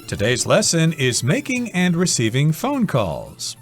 Today's lesson is making and receiving phone calls.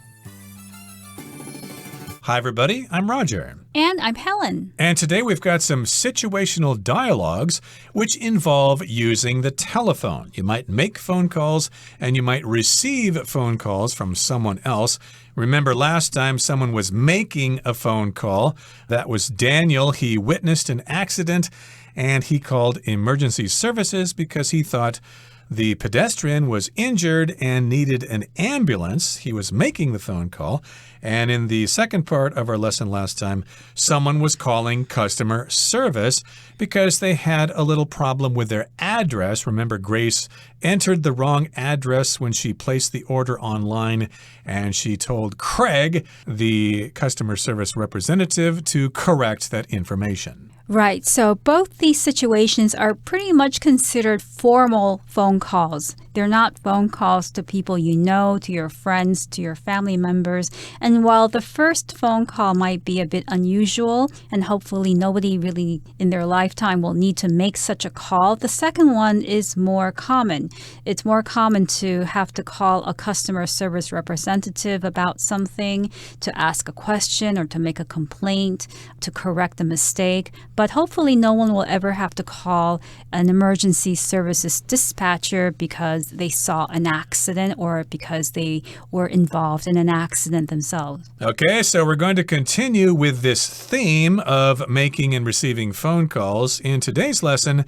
Hi, everybody. I'm Roger. And I'm Helen. And today we've got some situational dialogues which involve using the telephone. You might make phone calls and you might receive phone calls from someone else. Remember last time someone was making a phone call. That was Daniel. He witnessed an accident and he called emergency services because he thought the pedestrian was injured and needed an ambulance. He was making the phone call. And in the second part of our lesson last time, someone was calling customer service because they had a little problem with their address. Remember, Grace entered the wrong address when she placed the order online, and she told Craig, the customer service representative, to correct that information. Right, so both these situations are pretty much considered formal phone calls. They're not phone calls to people you know, to your friends, to your family members. And while the first phone call might be a bit unusual, and hopefully nobody really in their lifetime will need to make such a call, the second one is more common. It's more common to have to call a customer service representative about something, to ask a question or to make a complaint, to correct a mistake. But hopefully no one will ever have to call an emergency services dispatcher because they saw an accident or because they were involved in an accident themselves. Okay, so we're going to continue with this theme of making and receiving phone calls. In today's lesson,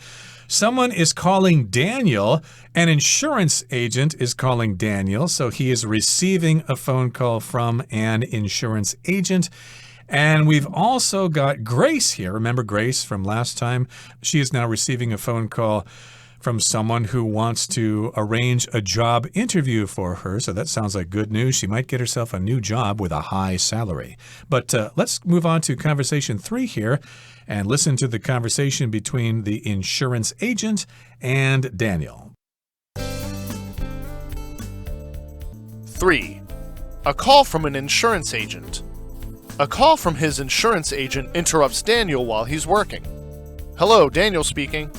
someone is calling Daniel. An insurance agent is calling Daniel, so he is receiving a phone call from an insurance agent. And we've also got Grace here. Remember Grace from last time? She is now receiving a phone call from someone who wants to arrange a job interview for her. So that sounds like good news. She might get herself a new job with a high salary. But let's move on to conversation 3 here and listen to the conversation between the insurance agent and Daniel. 3. A call from an insurance agent. A call from his insurance agent interrupts Daniel while he's working. Hello, Daniel speaking.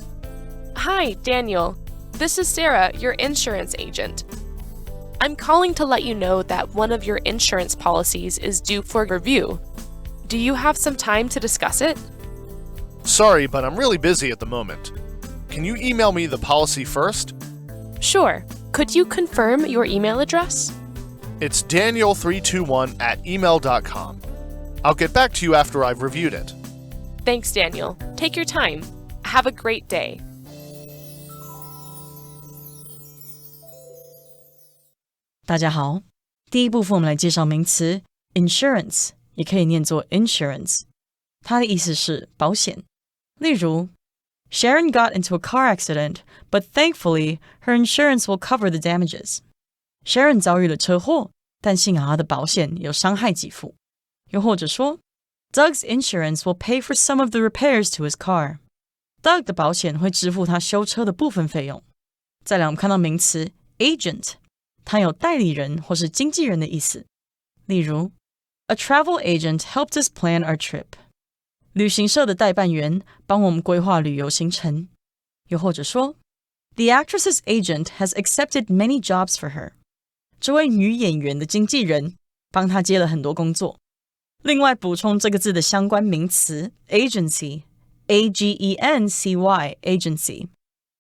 Hi, Daniel. This is Sarah, your insurance agent. I'm calling to let you know that one of your insurance policies is due for review. Do you have some time to discuss it? Sorry, but I'm really busy at the moment. Can you email me the policy first? Sure. Could you confirm your email address? It's daniel321@email.com. I'll get back to you after I've reviewed it. Thanks, Daniel. Take your time. Have a great day. 大家好，第一部分我们来介绍名词 insurance， 也可以念作 insurance。它的意思是保险。例如 Sharon got into a car accident, but thankfully her insurance will cover the damages. Sharon 遭遇了车祸，但幸好她的保险有伤害给付。又或者说 Doug's insurance will pay for some of the repairs to his car. Doug 的保险会支付他修车的部分费用。再来我们看到名词 agent， 它有代理人或是经纪人的意思。例如 A travel agent helped us plan our trip. 旅行社的代办员帮我们规划旅游行程。又或者说 The actress's agent has accepted many jobs for her. 这位女演员的经纪人帮她接了很多工作。另外补充这个字的相关名词 agency, A-G-E-N-C-Y, agency.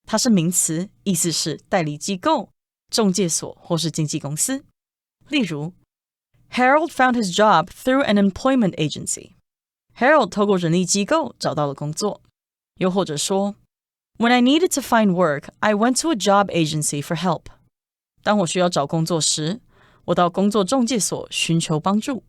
它是名词，意思是代理机构、中介所或是经纪公司。例如 Harold found his job through an employment agency. Harold 透过人力机构找到了工作。又或者说 When I needed to find work, I went to a job agency for help. 当我需要找工作时，我到工作中介所寻求帮助。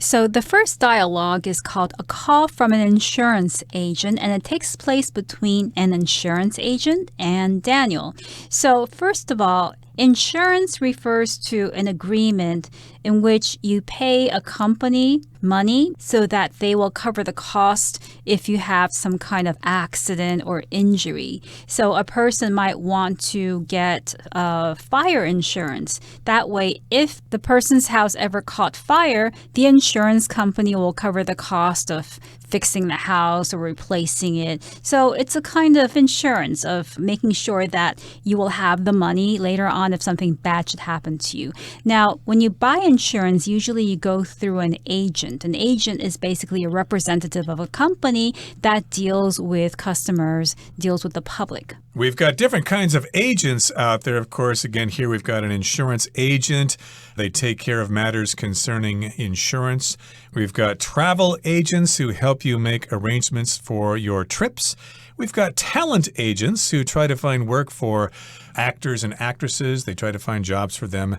So the first dialogue is called A Call from an Insurance Agent, and it takes place between an insurance agent and Daniel. So first of all, insurance refers to an agreement in which you pay a company money so that they will cover the cost if you have some kind of accident or injury. So a person might want to get fire insurance. That way, if the person's house ever caught fire, the insurance company will cover the cost of fixing the house or replacing it. So it's a kind of insurance of making sure that you will have the money later on if something bad should happen to you. Now, when you buy insurance, usually you go through an agent. An agent is basically a representative of a company that deals with customers, deals with the public. We've got different kinds of agents out there. Of course, again, here we've got an insurance agent. They take care of matters concerning insurance. We've got travel agents who help you make arrangements for your trips. We've got talent agents who try to find work for actors and actresses. They try to find jobs for them.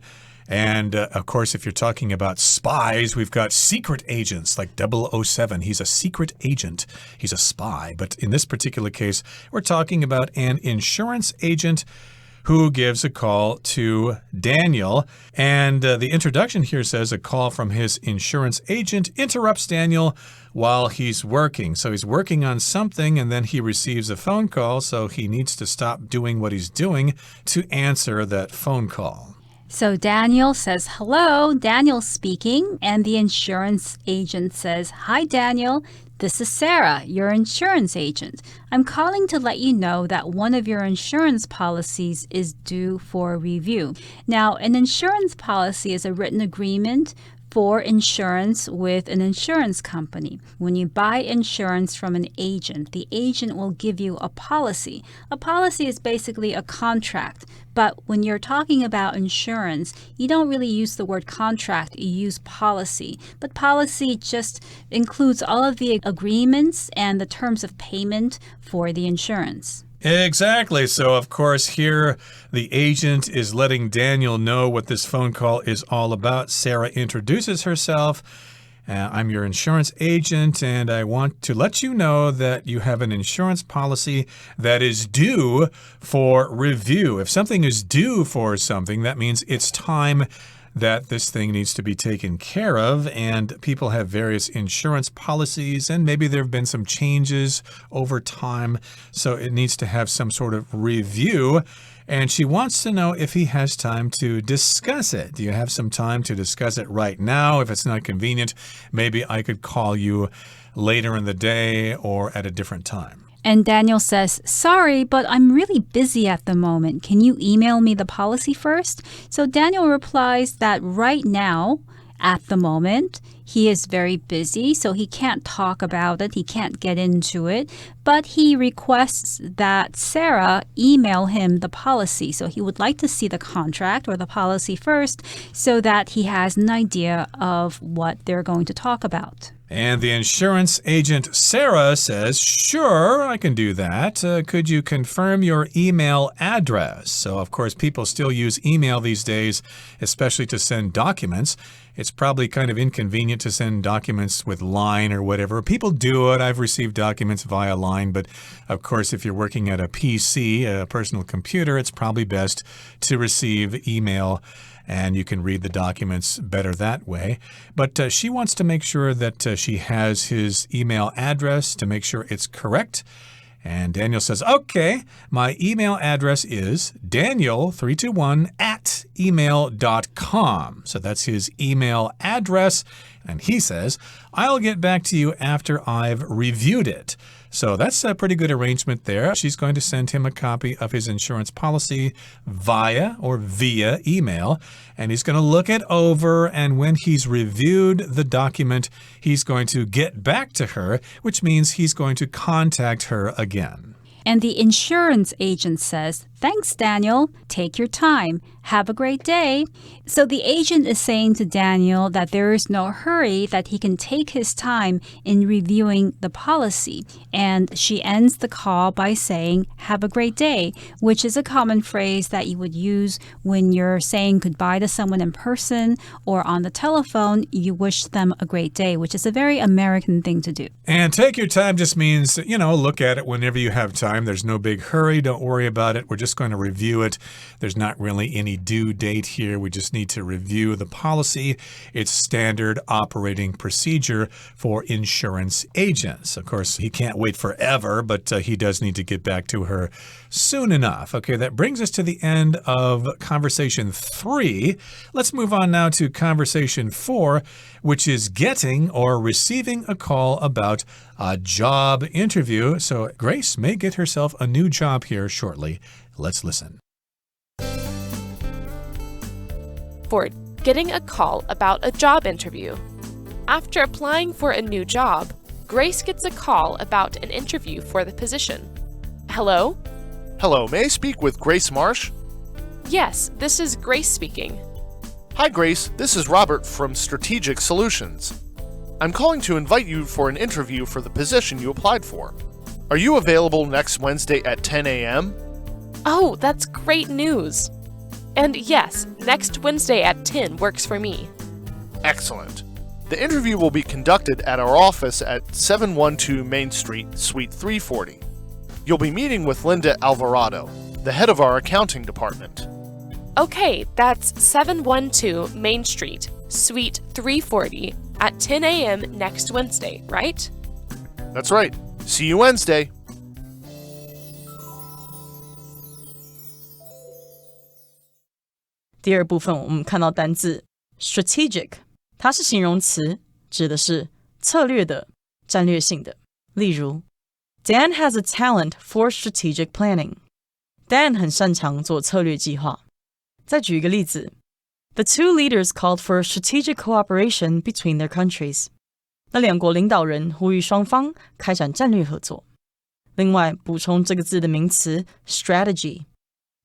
And, of course, if you're talking about spies, we've got secret agents like 007. He's a secret agent. He's a spy. But in this particular case, we're talking about an insurance agent who gives a call to Daniel. And the introduction here says a call from his insurance agent interrupts Daniel while he's working. So he's working on something and then he receives a phone call. So he needs to stop doing what he's doing to answer that phone call. So Daniel says, hello, Daniel speaking. And the insurance agent says, hi, Daniel. This is Sarah, your insurance agent. I'm calling to let you know that one of your insurance policies is due for review. Now, an insurance policy is a written agreement for insurance with an insurance company. When you buy insurance from an agent, the agent will give you a policy. A policy is basically a contract. But when you're talking about insurance, you don't really use the word contract, you use policy. But policy just includes all of the agreements and the terms of payment for the insurance. Exactly. So, of course, here the agent is letting Daniel know what this phone call is all about. Sarah introduces herself. I'm your insurance agent, and I want to let you know that you have an insurance policy that is due for review. If something is due for something, that means it's time that this thing needs to be taken care of, and people have various insurance policies, and maybe there have been some changes over time, so it needs to have some sort of review. And she wants to know if he has time to discuss it. Do you have some time to discuss it right now? If it's not convenient, maybe I could call you later in the day or at a different time. And Daniel says, sorry, but I'm really busy at the moment. Can you email me the policy first? So Daniel replies that right now, at the moment, he is very busy, so he can't talk about it. He can't get into it. But he requests that Sarah email him the policy. So he would like to see the contract or the policy first so that he has an idea of what they're going to talk about. And the insurance agent, Sarah, says, sure, I can do that. Could you confirm your email address? So, of course, people still use email these days, especially to send documents. It's probably kind of inconvenient to send documents with Line or whatever. People do it. I've received documents via Line, but of course, if you're working at a PC, a personal computer, it's probably best to receive email, and you can read the documents better that way. But she wants to make sure that she has his email address to make sure it's correct. And Daniel says, okay, my email address is daniel321@email.com. So that's his email address. And he says, I'll get back to you after I've reviewed it. So that's a pretty good arrangement there. She's going to send him a copy of his insurance policy via email, and he's going to look it over, and when he's reviewed the document, he's going to get back to her, which means he's going to contact her again. And the insurance agent says, thanks, Daniel. Take your time. Have a great day. So the agent is saying to Daniel that there is no hurry, that he can take his time in reviewing the policy. And she ends the call by saying, have a great day, which is a common phrase that you would use when you're saying goodbye to someone in person or on the telephone. You wish them a great day, which is a very American thing to do. And take your time just means, look at it whenever you have time. There's no big hurry. Don't worry about it. We're just just going to review it. There's not really any due date here. We just need to review the policy. It's standard operating procedure for insurance agents. Of course, he can't wait forever, but he does need to get back to her soon enough. Okay, that brings us to the end of conversation 3. Let's move on now to conversation 4, which is getting or receiving a call about a job interview. So Grace may get herself a new job here shortly. Let's listen. For getting a call about a job interview. After applying for a new job, Grace gets a call about an interview for the position. Hello? Hello, may I speak with Grace Marsh? Yes, this is Grace speaking. Hi, Grace. This is Robert from Strategic Solutions. I'm calling to invite you for an interview for the position you applied for. Are you available next Wednesday at 10 a.m.? Oh, that's great news. And yes, next Wednesday at 10 works for me. Excellent. The interview will be conducted at our office at 712 Main Street, Suite 340. You'll be meeting with Linda Alvarado, the head of our accounting department. Okay, that's 712 Main Street, Suite 340 at 10 a.m. next Wednesday, right? That's right. See you Wednesday. "第二部分我们看到单字 strategic， 它是形容词，指的是策略的、战略性的。例如 Dan has a talent for strategic planning. Dan 很擅长做策略计划。再举一个例子 The two leaders called for strategic cooperation between their countries. 那两国领导人呼吁双方开展战略合作。另外，补充这个字的名词 strategy，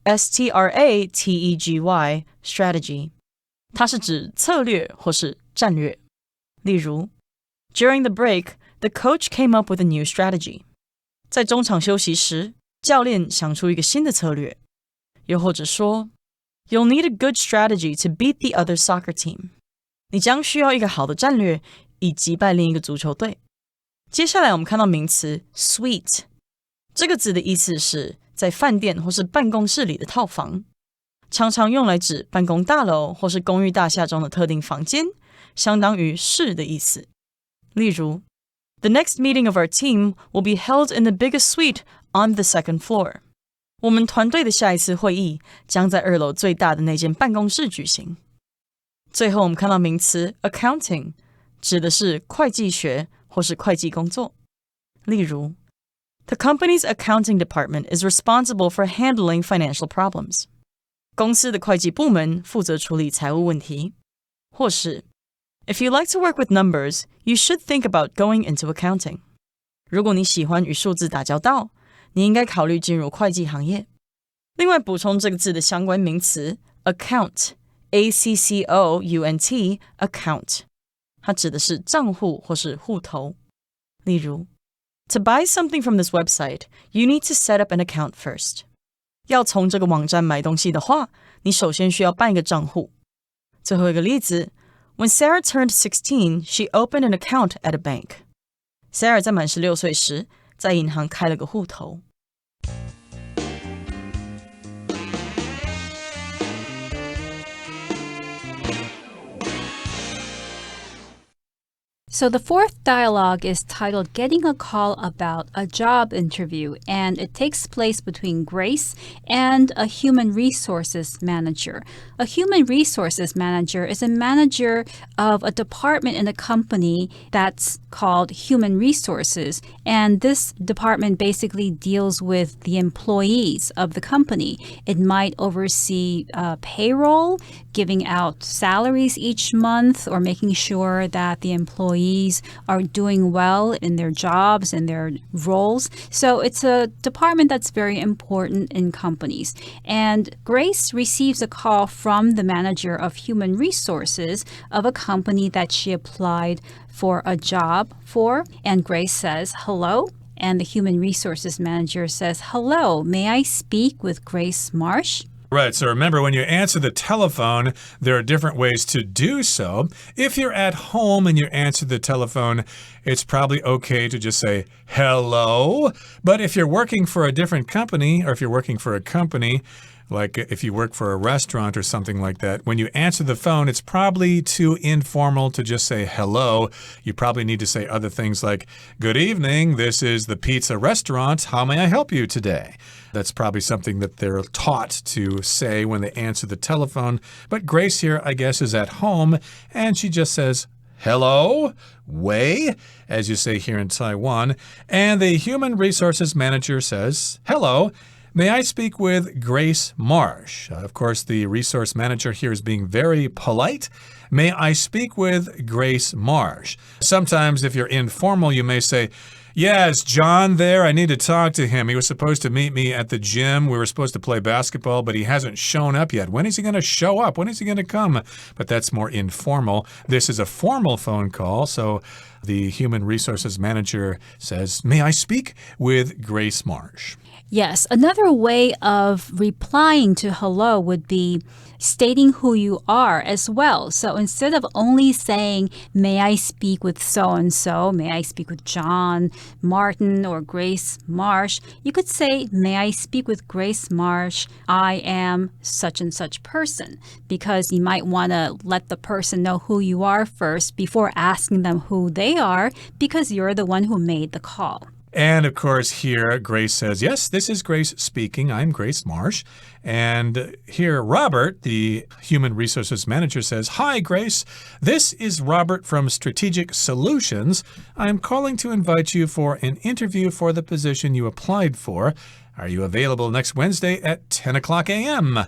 S-T-R-A-T-E-G-Y strategy， 它是指策略或是战略。例如 During the break, the coach came up with a new strategy. 在中场休息时，教练想出一个新的策略。又或者说 You'll need a good strategy to beat the other soccer team. 你将需要一个好的战略以击败另一个足球队。接下来我们看到名词 suite， 这个字的意思是在饭店或是办公室里的套房，常常用来指办公大楼或是公寓大厦中的特定房间，相当于室的意思。例如 The next meeting of our team will be held in the biggest suite on the second floor. 我们团队的下一次会议将在2楼最大的那间办公室举行。最后我们看到名词 accounting， 指的是会计学或是会计工作。例如 The company's accounting department is responsible for handling financial problems. 公司的会计部门负责处理财务问题。或是 If you like to work with numbers, you should think about going into accounting. 如果你喜欢与数字打交道，你应该考虑进入会计行业。另外补充这个字的相关名词 account， A-C-C-O-U-N-T account， 它指的是账户或是户头。例如 To buy something from this website, you need to set up an account first. 要从这个网站买东西的话，你首先需要办一个账户。最后一个例子 When Sarah turned 16, she opened an account at a bank. Sarah 在满16岁时，在银行开了个户头。So the fourth dialogue is titled Getting a Call About a Job Interview, and it takes place between Grace and a human resources manager. A human resources manager is a manager of a department in a company that's called human resources, and this department basically deals with the employees of the company. It might oversee payroll, giving out salaries each month, or making sure that the employees are doing well in their jobs and their roles. So it's a department that's very important in companies. And Grace receives a call from the manager of human resources of a company that she applied for a job for. And Grace says, hello. And the human resources manager says, hello, may I speak with Grace Marsh? Right, so remember when you answer the telephone, there are different ways to do so. If you're at home and you answer the telephone, it's probably okay to just say hello. But if you're working for a different company, or if you're working for a company, like if you work for a restaurant or something like that, when you answer the phone, it's probably too informal to just say hello. You probably need to say other things like, good evening, this is the pizza restaurant. How may I help you today? That's probably something that they're taught to say when they answer the telephone. But Grace here, I guess, is at home, and she just says, hello, Wei, as you say here in Taiwan. And the human resources manager says, hello. May I speak with Grace Marsh? Of course, the resource manager here is being very polite. May I speak with Grace Marsh? Sometimes if you're informal, you may say, yeah, is John there? I need to talk to him. He was supposed to meet me at the gym. We were supposed to play basketball, but he hasn't shown up yet. When is he going to show up? When is he going to come? But that's more informal. This is a formal phone call, so the human resources manager says, may I speak with Grace Marsh? Yes, another way of replying to hello would be stating who you are as well. So instead of only saying, may I speak with so-and-so, may I speak with John, Martin, or Grace Marsh, you could say, may I speak with Grace Marsh? I am such and such person, because you might want to let the person know who you are first before asking them who they are, because you're the one who made the call. And of course, here Grace says, yes, this is Grace speaking. I'm Grace Marsh. And here Robert, the human resources manager, says, hi, Grace. This is Robert from Strategic Solutions. I'm calling to invite you for an interview for the position you applied for. Are you available next Wednesday at 10 o'clock a.m.?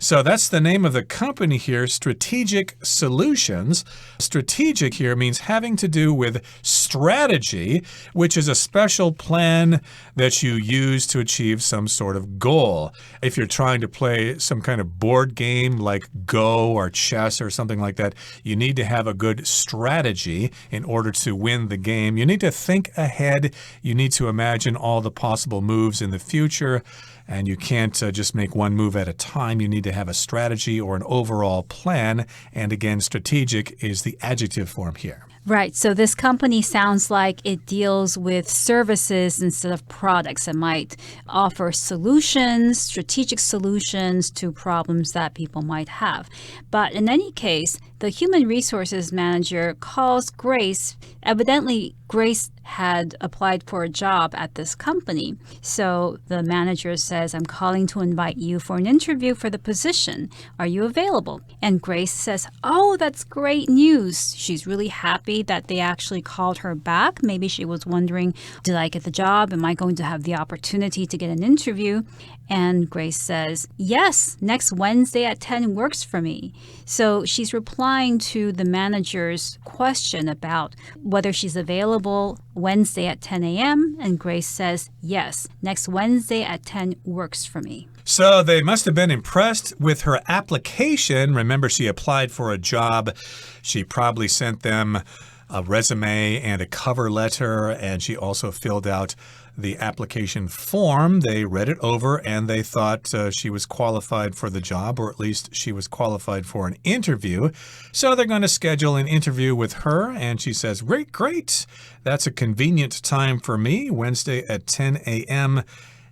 So that's the name of the company here, Strategic Solutions. Strategic here means having to do with strategy, which is a special plan that you use to achieve some sort of goal. If you're trying to play some kind of board game like Go or chess or something like that, you need to have a good strategy in order to win the game. You need to think ahead. You need to imagine all the possible moves in the future. And you can't just make one move at a time. You need to have a strategy or an overall plan. And again, strategic is the adjective form here. Right. So this company sounds like it deals with services instead of products. It might offer solutions, strategic solutions to problems that people might have. But in any case, the human resources manager calls Grace. Evidently, Grace had applied for a job at this company. So the manager says, I'm calling to invite you for an interview for the position. Are you available? And Grace says, oh, that's great news. She's really happy that they actually called her back. Maybe she was wondering, did I get the job? Am I going to have the opportunity to get an interview? And Grace says, yes, next Wednesday at 10 works for me. So she's replying to the manager's question about whether she's available Wednesday at 10 a.m. And Grace says, yes, next Wednesday at 10 works for me. So they must have been impressed with her application. Remember, she applied for a job. She probably sent them a resume and a cover letter, and she also filled out the application form. They read it over and they thought she was qualified for the job, or at least she was qualified for an interview. So they're going to schedule an interview with her, and she says, great. That's a convenient time for me, Wednesday at 10 a.m.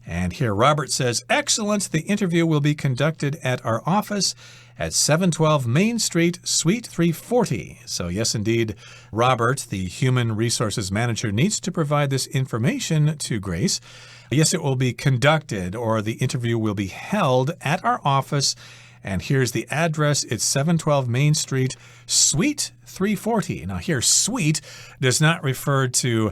And here Robert says, excellent. The interview will be conducted at our office at 712 Main Street, Suite 340. So yes, indeed, Robert, the human resources manager, needs to provide this information to Grace. Yes, it will be conducted, or the interview will be held at our office. And here's the address. It's 712 Main Street, Suite 340. Now here, suite does not refer to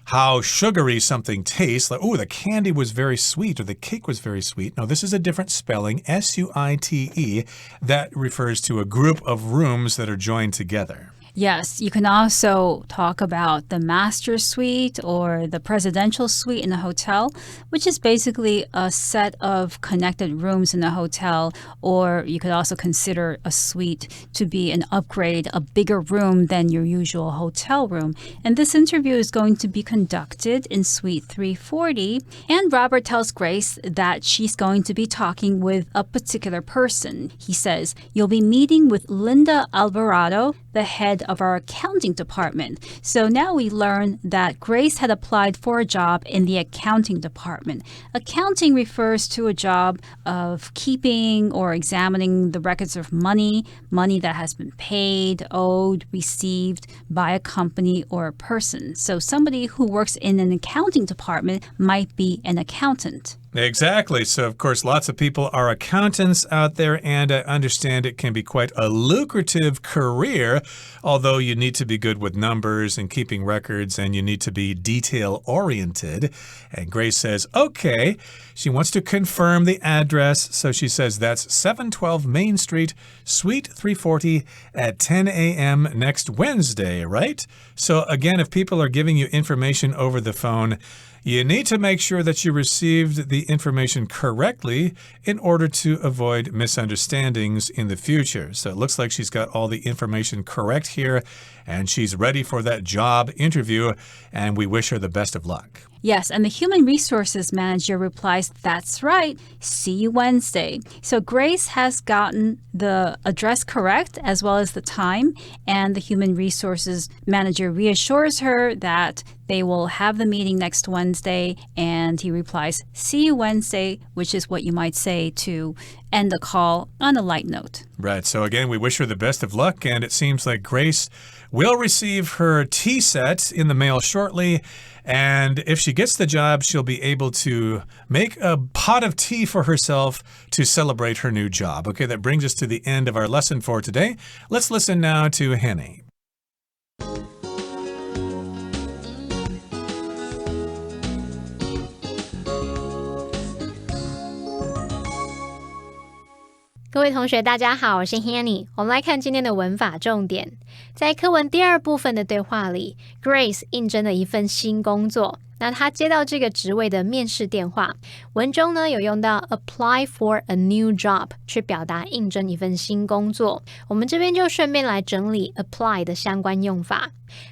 how sugary something tastes. Like, oh, the candy was very sweet, or the cake was very sweet. No, this is a different spelling, S-U-I-T-E, that refers to a group of rooms that are joined together. Yes, you can also talk about the master suite or the presidential suite in a hotel, which is basically a set of connected rooms in a hotel, or you could also consider a suite to be an upgrade, a bigger room than your usual hotel room. And this interview is going to be conducted in suite 340, and Robert tells Grace that she's going to be talking with a particular person. He says, "You'll be meeting with Linda Alvarado, the head of our accounting department." So now we learn that Grace had applied for a job in the accounting department. Accounting refers to a job of keeping or examining the records of money that has been paid, owed, received by a company or a person. So somebody who works in an accounting department might be an accountant. Exactly. So, of course, lots of people are accountants out there, and I understand it can be quite a lucrative career, although you need to be good with numbers and keeping records, and you need to be detail-oriented. And Grace says, okay. She wants to confirm the address, so she says that's 712 Main Street, Suite 340 at 10 a.m. next Wednesday, right? So, again, if people are giving you information over the phone, you need to make sure that you received the information correctly in order to avoid misunderstandings in the future. So it looks like she's got all the information correct here, and she's ready for that job interview, and we wish her the best of luck. Yes, and the human resources manager replies, "That's right. See you Wednesday." So Grace has gotten the address correct as well as the time, and the human resources manager reassures her that they will have the meeting next Wednesday, and he replies, "See you Wednesday," which is what you might say to end the call on a light note. Right. So again, we wish her the best of luck, and it seems like Grace will receive her tea set in the mail shortly. And if she gets the job, she'll be able to make a pot of tea for herself to celebrate her new job. Okay, that brings us to the end of our lesson for today. Let's listen now to Henny. 各位同学大家好，我是 Hanny。 我们来看今天的文法重点。在课文第二部分的对话里， Grace 应征了一份新工作。那她接到这个职位的面试电话，文中呢有用到 apply for a new job 去表达应征一份新工作。我们这边就顺便来整理 apply 的相关用法。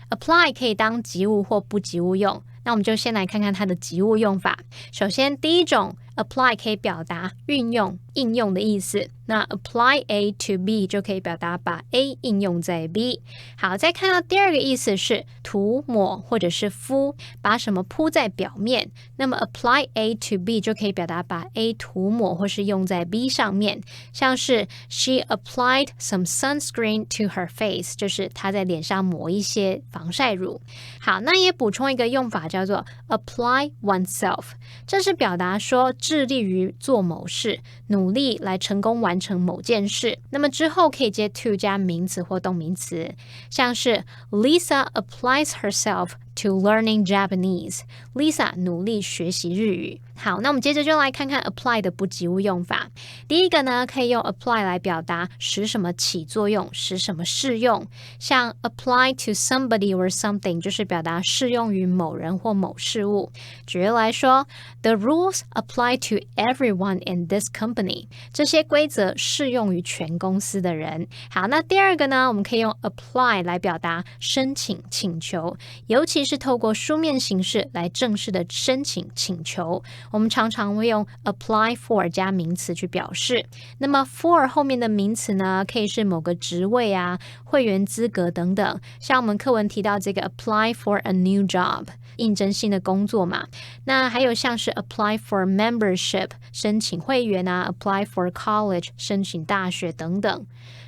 apply 可以当及物或不及物用，那我们就先来看看它的及物用法。首先第一种 apply 可以表达运用、应用的意思，那 apply A to B 就可以表达把 A 应用在 B。 好，再看到第二个意思是涂抹或者是敷，把什么铺在表面，那么 apply A to B 就可以表达把 A 涂抹或是用在 B 上面，像是 She applied some sunscreen to her face， 就是她在脸上抹一些防晒乳。好，那也补充一个用法叫做 apply oneself， 这是表达说致力于做某事，努力来成功完成某件事，那么之后可以接 to 加名词或动名词，像是 Lisa applies herself to learning Japanese， Lisa 努力学习日语。好，那我们接着就来看看 apply 的不及物用法。第一个呢，可以用 apply 来表达使什么起作用，使什么适用，像 apply to somebody or something 就是表达适用于某人或某事物。举例来说 The rules apply to everyone in this company， 这些规则适用于全公司的人。好，那第二个呢，我们可以用 apply 来表达申请、请求，尤其是透过书面形式来正式的申请、请求。我们常常会用 apply for 加名词去表示，那么 for 后面的名词呢，可以是某个职位啊、会员资格等等，像我们课文提到这个 apply for a new job， 应征新的工作嘛。那还有像是 apply for membership， 申请会员啊， apply for college， 申请大学等等。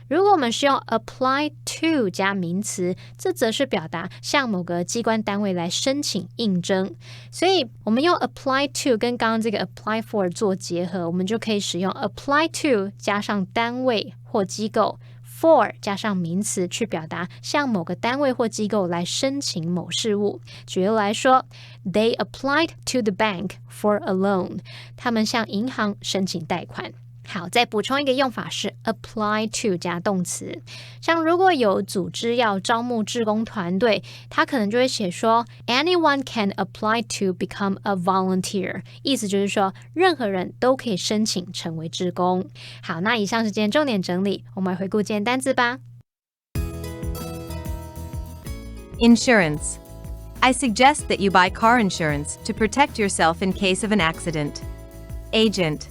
如果我们是用 apply to 加名词，这则是表达向某个机关单位来申请应征，所以我们用 apply to 跟刚刚这个 apply for 做结合，我们就可以使用 apply to 加上单位或机构， for 加上名词去表达向某个单位或机构来申请某事物。举例来说 They applied to the bank for a loan， 他们向银行申请贷款。好，再补充一个用法是 apply to 加动词。像如果有组织要招募志工团队，他可能就会写说 anyone can apply to become a volunteer， 意思就是说任何人都可以申请成为志工。好，那以上是今天重点整理，我们来回顾今天单字吧。Insurance. I suggest that you buy car insurance to protect yourself in case of an accident. Agent.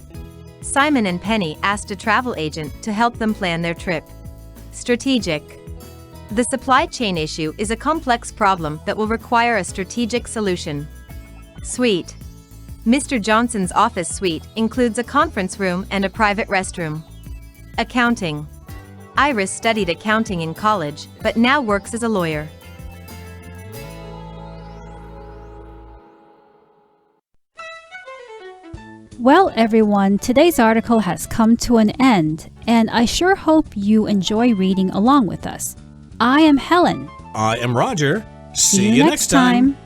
Simon and Penny asked a travel agent to help them plan their trip. Strategic. The supply chain issue is a complex problem that will require a strategic solution. Suite. Mr. Johnson's office suite includes a conference room and a private restroom. Accounting. Iris studied accounting in college, but now works as a lawyer. Well, everyone, today's article has come to an end, and I sure hope you enjoy reading along with us. I am Helen. I am Roger. See you next time.